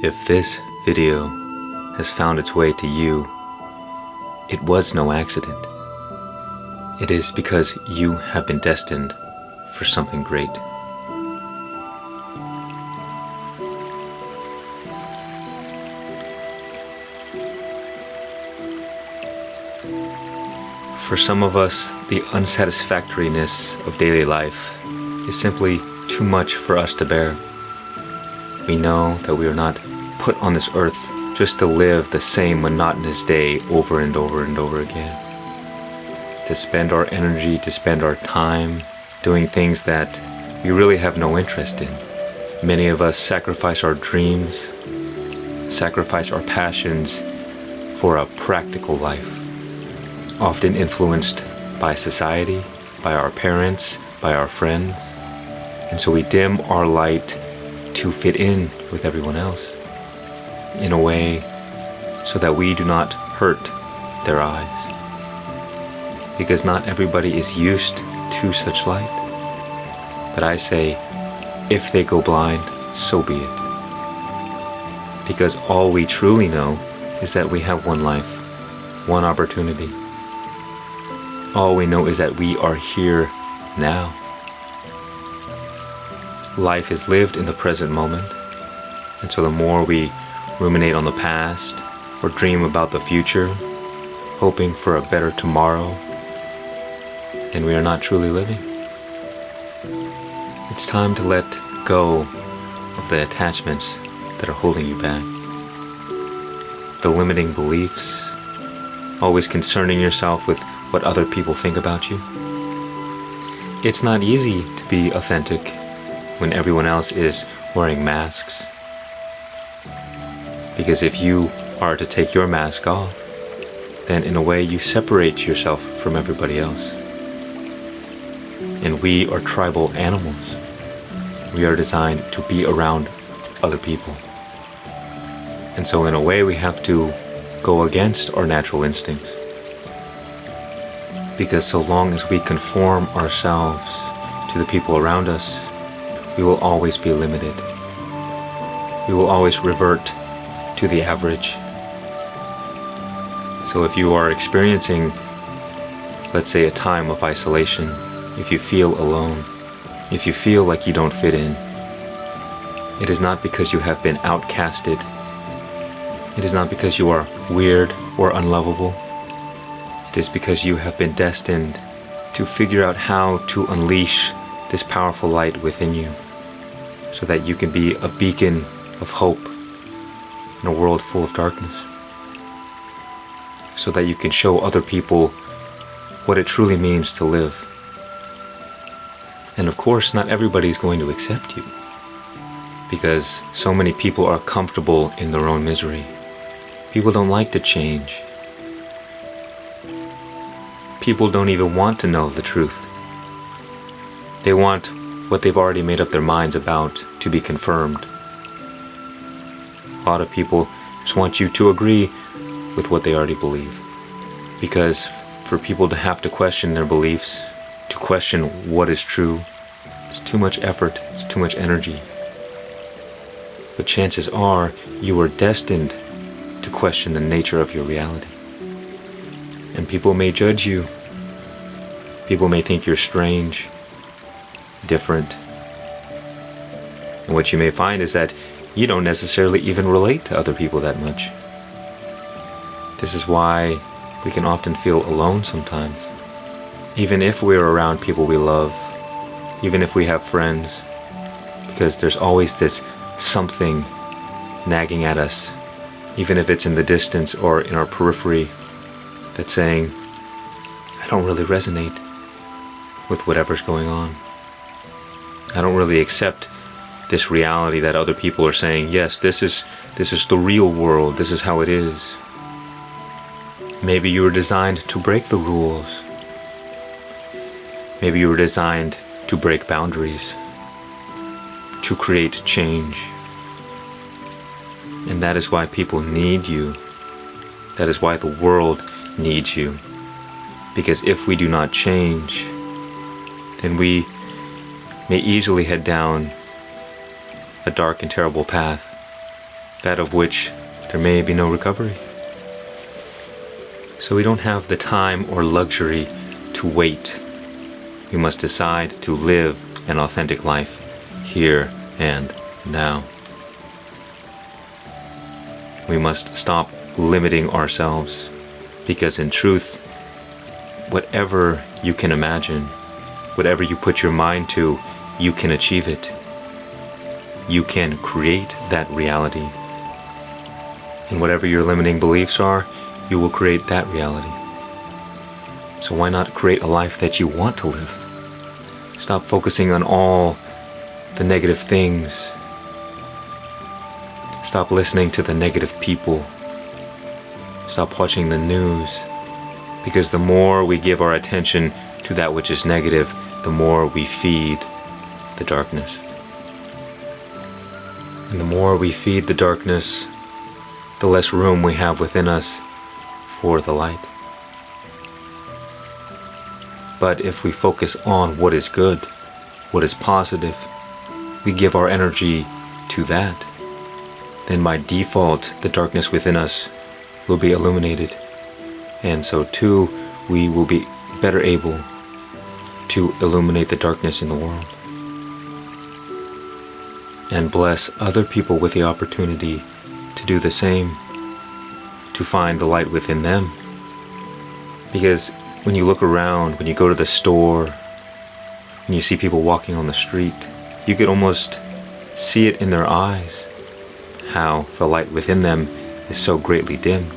If this video has found its way to you, it was no accident. It is because you have been destined for something great. For some of us, the unsatisfactoriness of daily life is simply too much for us to bear. We know that we are not put on this earth just to live the same monotonous day over and over and over again. To spend our energy, to spend our time doing things that we really have no interest in. Many of us sacrifice our dreams, sacrifice our passions for a practical life, often influenced by society, by our parents, by our friends. And so we dim our light to fit in with everyone else in a way so that we do not hurt their eyes. Because not everybody is used to such light. But I say, if they go blind, so be it. Because all we truly know is that we have one life, one opportunity. All we know is that we are here now. Life is lived in the present moment, and so the more we ruminate on the past or dream about the future, hoping for a better tomorrow, then we are not truly living. It's time to let go of the attachments that are holding you back. The limiting beliefs, always concerning yourself with what other people think about you. It's not easy to be authentic when everyone else is wearing masks. Because if you are to take your mask off, then in a way you separate yourself from everybody else. And we are tribal animals. We are designed to be around other people. And so in a way we have to go against our natural instincts. Because so long as we conform ourselves to the people around us, we will always be limited. We will always revert to the average. So if you are experiencing, let's say, a time of isolation, if you feel alone, if you feel like you don't fit in, it is not because you have been outcasted. It is not because you are weird or unlovable. It is because you have been destined to figure out how to unleash this powerful light within you so that you can be a beacon of hope in a world full of darkness. So that you can show other people what it truly means to live. And of course, not everybody is going to accept you because so many people are comfortable in their own misery. People don't like to change. People don't even want to know the truth. They want what they've already made up their minds about to be confirmed. A lot of people just want you to agree with what they already believe. Because for people to have to question their beliefs, to question what is true, it's too much effort, it's too much energy. But chances are you are destined to question the nature of your reality. And people may judge you. People may think you're strange, different. And what you may find is that you don't necessarily even relate to other people that much. This is why we can often feel alone sometimes. Even if we're around people we love, even if we have friends, because there's always this something nagging at us, even if it's in the distance or in our periphery, that's saying, I don't really resonate with whatever's going on. I don't really accept this reality that other people are saying, yes, this is the real world, this is how it is. Maybe you were designed to break the rules. Maybe you were designed to break boundaries, to create change. And that is why people need you. That is why the world needs you. Because if we do not change, then we may easily head down a dark and terrible path that of which there may be no recovery. So we don't have the time or luxury to wait. We must decide to live an authentic life here and now. We must stop limiting ourselves, because in truth, whatever you can imagine, whatever you put your mind to, you can achieve it. You can create that reality. And whatever your limiting beliefs are, you will create that reality. So why not create a life that you want to live? Stop focusing on all the negative things. Stop listening to the negative people. Stop watching the news. Because the more we give our attention to that which is negative, the more we feed the darkness. And the more we feed the darkness, the less room we have within us for the light. But if we focus on what is good, what is positive, we give our energy to that, then by default, the darkness within us will be illuminated. And so too, we will be better able to illuminate the darkness in the world and bless other people with the opportunity to do the same, to find the light within them. Because when you look around, when you go to the store, when you see people walking on the street, you could almost see it in their eyes, how the light within them is so greatly dimmed.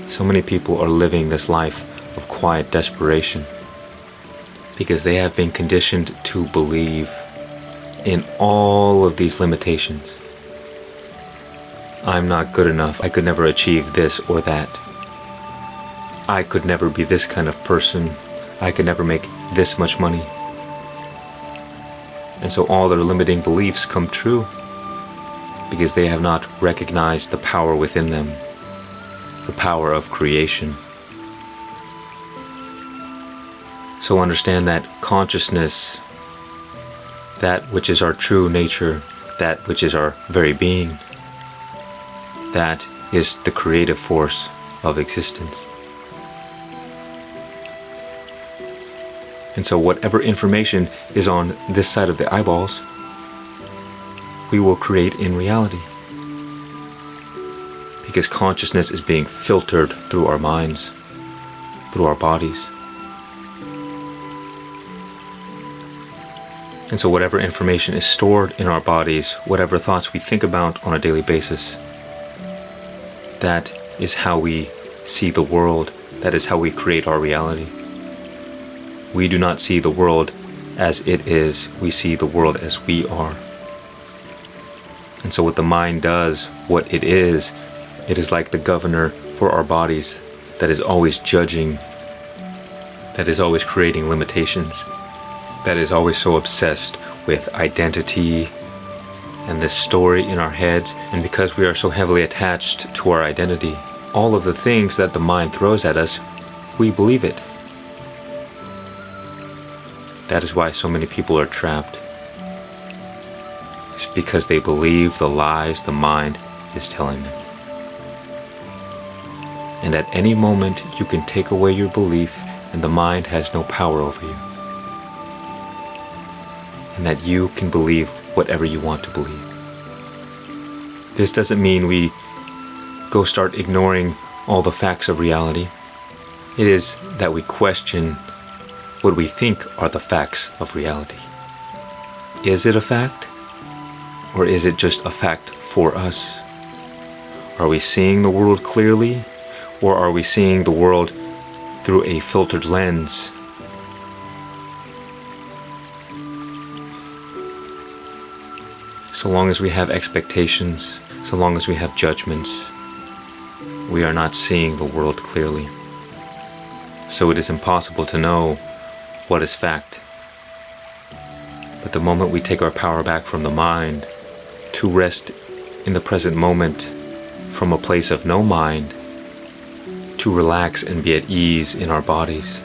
So many people are living this life of quiet desperation because they have been conditioned to believe in all of these limitations. I'm not good enough. I could never achieve this or that. I could never be this kind of person. I could never make this much money. And so all their limiting beliefs come true because they have not recognized the power within them, the power of creation. So understand that consciousness, that which is our true nature, that which is our very being, that is the creative force of existence. And so whatever information is on this side of the eyeballs, we will create in reality. Because consciousness is being filtered through our minds, through our bodies. And so whatever information is stored in our bodies, whatever thoughts we think about on a daily basis, that is how we see the world, that is how we create our reality. We do not see the world as it is, we see the world as we are. And so what the mind does, what it is like the governor for our bodies that is always judging, that is always creating limitations, that is always so obsessed with identity and this story in our heads. And because we are so heavily attached to our identity, all of the things that the mind throws at us, we believe it. That is why so many people are trapped. It's because they believe the lies the mind is telling them. And at any moment, you can take away your belief and the mind has no power over you. And that you can believe whatever you want to believe. This doesn't mean we go start ignoring all the facts of reality. It is that we question what we think are the facts of reality. Is it a fact? Or is it just a fact for us? Are we seeing the world clearly? Or are we seeing the world through a filtered lens? So long as we have expectations, so long as we have judgments, we are not seeing the world clearly. So it is impossible to know what is fact. But the moment we take our power back from the mind to rest in the present moment from a place of no mind, to relax and be at ease in our bodies,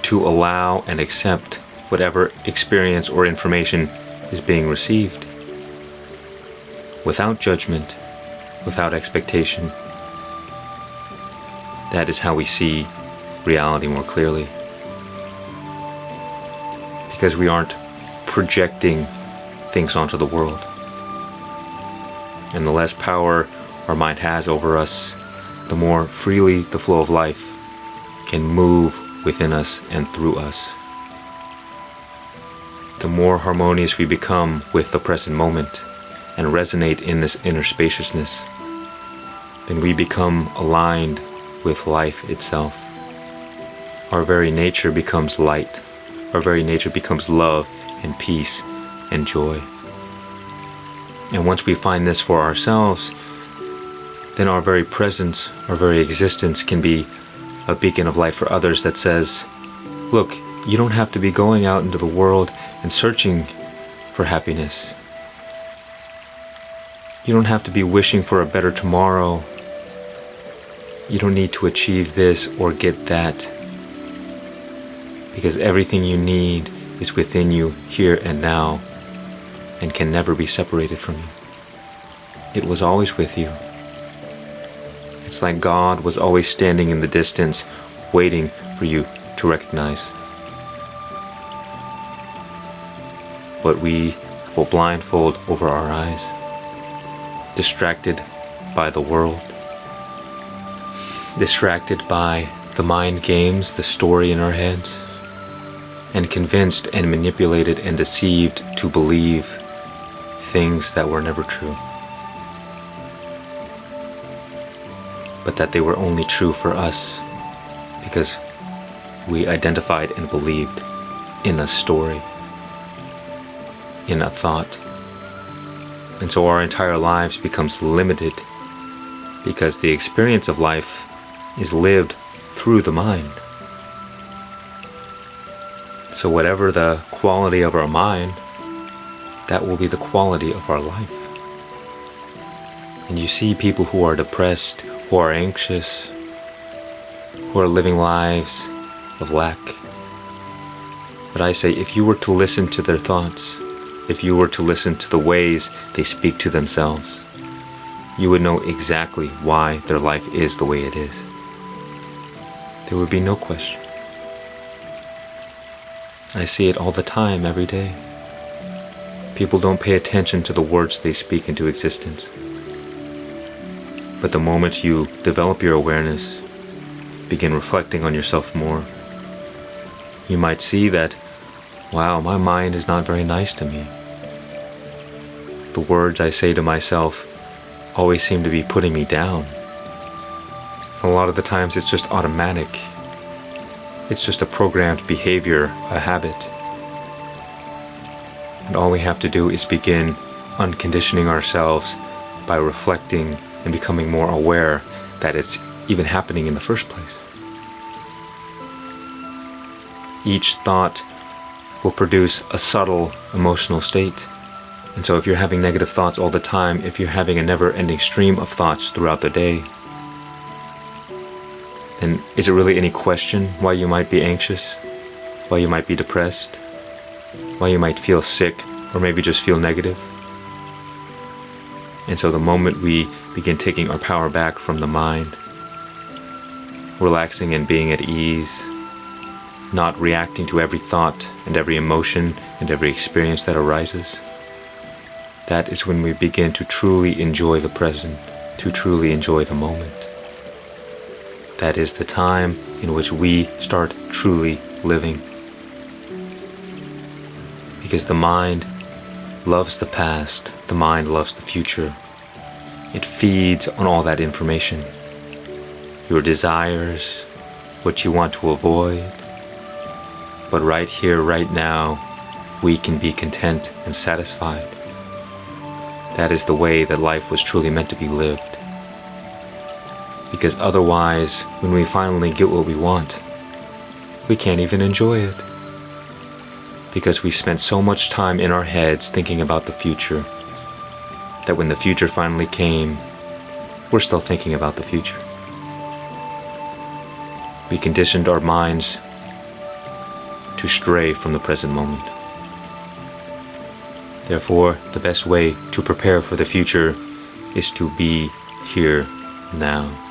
to allow and accept whatever experience or information is being received, without judgment, without expectation. That is how we see reality more clearly. Because we aren't projecting things onto the world. And the less power our mind has over us, the more freely the flow of life can move within us and through us. The more harmonious we become with the present moment and resonate in this inner spaciousness, then we become aligned with life itself. Our very nature becomes light. Our very nature becomes love and peace and joy. And once we find this for ourselves, then our very presence, our very existence can be a beacon of light for others that says, look, you don't have to be going out into the world and searching for happiness. You don't have to be wishing for a better tomorrow. You don't need to achieve this or get that, because everything you need is within you here and now and can never be separated from you. It was always with you. It's like God was always standing in the distance, waiting for you to recognize. But we will blindfold over our eyes, distracted by the world, distracted by the mind games, the story in our heads, and convinced and manipulated and deceived to believe things that were never true, but that they were only true for us because we identified and believed in a story, in a thought. And so our entire lives becomes limited because the experience of life is lived through the mind. So whatever the quality of our mind, that will be the quality of our life. And you see people who are depressed, who are anxious, who are living lives of lack. But I say, if you were to listen to their thoughts, if you were to listen to the ways they speak to themselves, you would know exactly why their life is the way it is. There would be no question. I see it all the time, every day. People don't pay attention to the words they speak into existence. But the moment you develop your awareness, begin reflecting on yourself more, you might see that, wow, my mind is not very nice to me. The words I say to myself always seem to be putting me down. A lot of the times it's just automatic. It's just a programmed behavior, a habit. And all we have to do is begin unconditioning ourselves by reflecting and becoming more aware that it's even happening in the first place. Each thought will produce a subtle emotional state. And so if you're having negative thoughts all the time, if you're having a never-ending stream of thoughts throughout the day, then is it really any question why you might be anxious, why you might be depressed, why you might feel sick, or maybe just feel negative? And so the moment we begin taking our power back from the mind, relaxing and being at ease, not reacting to every thought and every emotion and every experience that arises, that is when we begin to truly enjoy the present, to truly enjoy the moment. That is the time in which we start truly living. Because the mind loves the past, the mind loves the future. It feeds on all that information. Your desires, what you want to avoid. But right here, right now, we can be content and satisfied. That is the way that life was truly meant to be lived. Because otherwise, when we finally get what we want, we can't even enjoy it. Because we spent so much time in our heads thinking about the future, that when the future finally came, we're still thinking about the future. We conditioned our minds to stray from the present moment. Therefore, the best way to prepare for the future is to be here now.